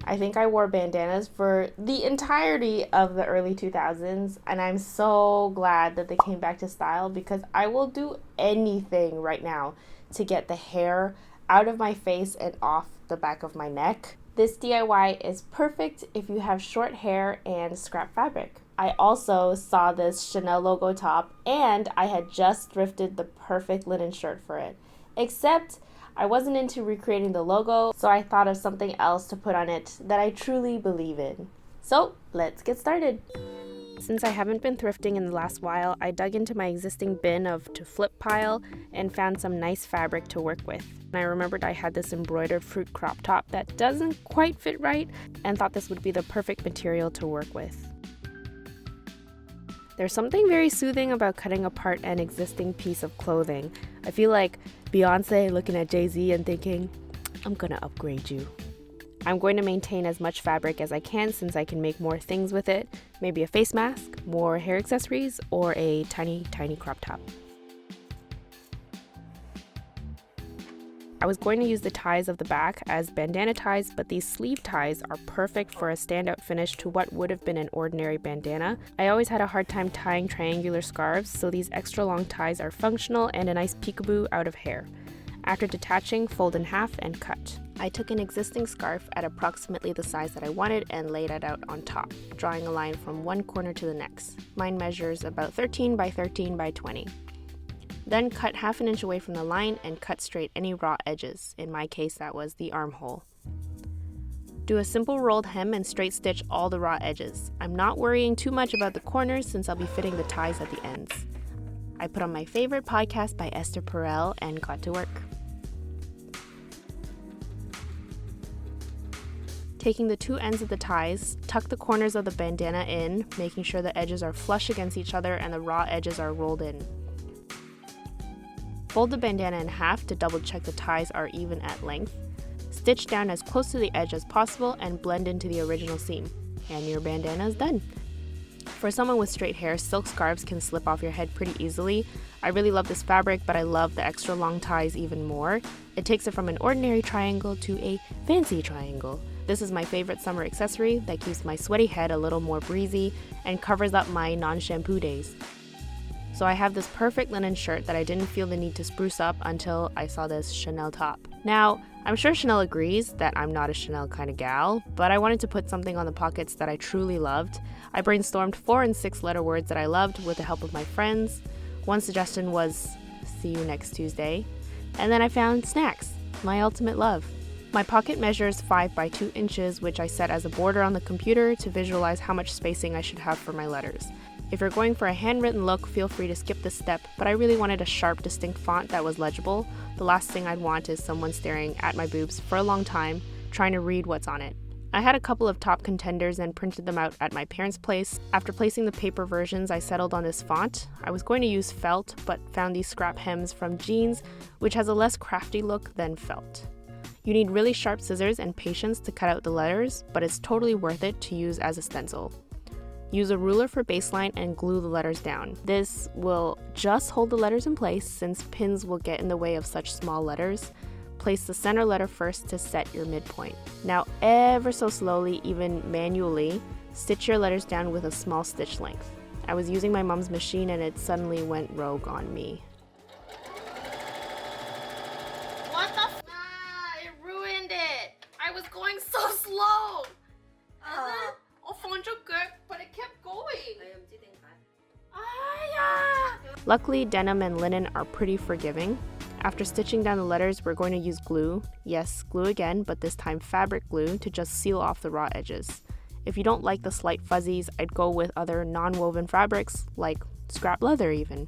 I think I wore bandanas for the entirety of the early 2000s, and I'm so glad that they came back to style because I will do anything right now to get the hair out of my face and off the back of my neck. This DIY is perfect if you have short hair and scrap fabric. I also saw this Chanel logo top and I had just thrifted the perfect linen shirt for it. Except I wasn't into recreating the logo, so I thought of something else to put on it that I truly believe in. So let's get started. Since I haven't been thrifting in the last while, I dug into my existing bin of to flip pile and found some nice fabric to work with. And I remembered I had this embroidered fruit crop top that doesn't quite fit right and thought this would be the perfect material to work with. There's something very soothing about cutting apart an existing piece of clothing. I feel like Beyonce looking at Jay-Z and thinking, I'm gonna upgrade you. I'm going to maintain as much fabric as I can since I can make more things with it. Maybe a face mask, more hair accessories, or a tiny crop top. I was going to use the ties of the back as bandana ties, but these sleeve ties are perfect for a standout finish to what would have been an ordinary bandana. I always had a hard time tying triangular scarves, so these extra long ties are functional and a nice peekaboo out of hair. After detaching, fold in half and cut. I took an existing scarf at approximately the size that I wanted and laid it out on top, drawing a line from one corner to the next. Mine measures about 13 by 13 by 20. Then cut half an inch away from the line and cut straight any raw edges. In my case, that was the armhole. Do a simple rolled hem and straight stitch all the raw edges. I'm not worrying too much about the corners since I'll be fitting the ties at the ends. I put on my favorite podcast by Esther Perel and got to work. Taking the two ends of the ties, tuck the corners of the bandana in, making sure the edges are flush against each other and the raw edges are rolled in. Fold the bandana in half to double check the ties are even at length. Stitch down as close to the edge as possible and blend into the original seam. And your bandana is done. For someone with straight hair, silk scarves can slip off your head pretty easily. I really love this fabric, but I love the extra long ties even more. It takes it from an ordinary triangle to a fancy triangle. This is my favorite summer accessory that keeps my sweaty head a little more breezy and covers up my non-shampoo days. So I have this perfect linen shirt that I didn't feel the need to spruce up until I saw this Chanel top. Now, I'm sure Chanel agrees that I'm not a Chanel kind of gal, but I wanted to put something on the pockets that I truly loved. I brainstormed 4 and 6 letter words that I loved with the help of my friends. One suggestion was, see you next Tuesday. And then I found snacks, my ultimate love. My pocket measures 5 by 2 inches, which I set as a border on the computer to visualize how much spacing I should have for my letters. If you're going for a handwritten look, feel free to skip this step, but I really wanted a sharp, distinct font that was legible. The last thing I'd want is someone staring at my boobs for a long time, trying to read what's on it. I had a couple of top contenders and printed them out at my parents' place. After placing the paper versions, I settled on this font. I was going to use felt, but found these scrap hems from jeans, which has a less crafty look than felt. You need really sharp scissors and patience to cut out the letters, but it's totally worth it to use as a stencil. Use a ruler for baseline and glue the letters down. This will just hold the letters in place since pins will get in the way of such small letters. Place the center letter first to set your midpoint. Now ever so slowly, even manually, stitch your letters down with a small stitch length. I was using my mom's machine and it suddenly went rogue on me. What the f? It ruined it. I was going so slow. And then, but it kept going. Luckily, denim and linen are pretty forgiving. After stitching down the letters, we're going to use glue. Yes, glue again, but this time fabric glue to just seal off the raw edges. If you don't like the slight fuzzies, I'd go with other non-woven fabrics, like scrap leather even.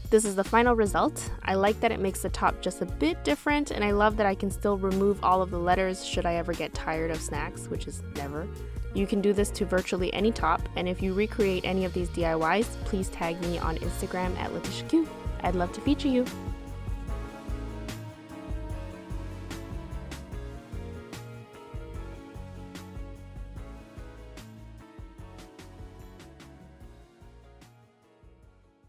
This is the final result. I like that it makes the top just a bit different, and I love that I can still remove all of the letters should I ever get tired of snacks, which is never. You can do this to virtually any top, and if you recreate any of these DIYs, please tag me on Instagram at Letitia. I'd love to feature you.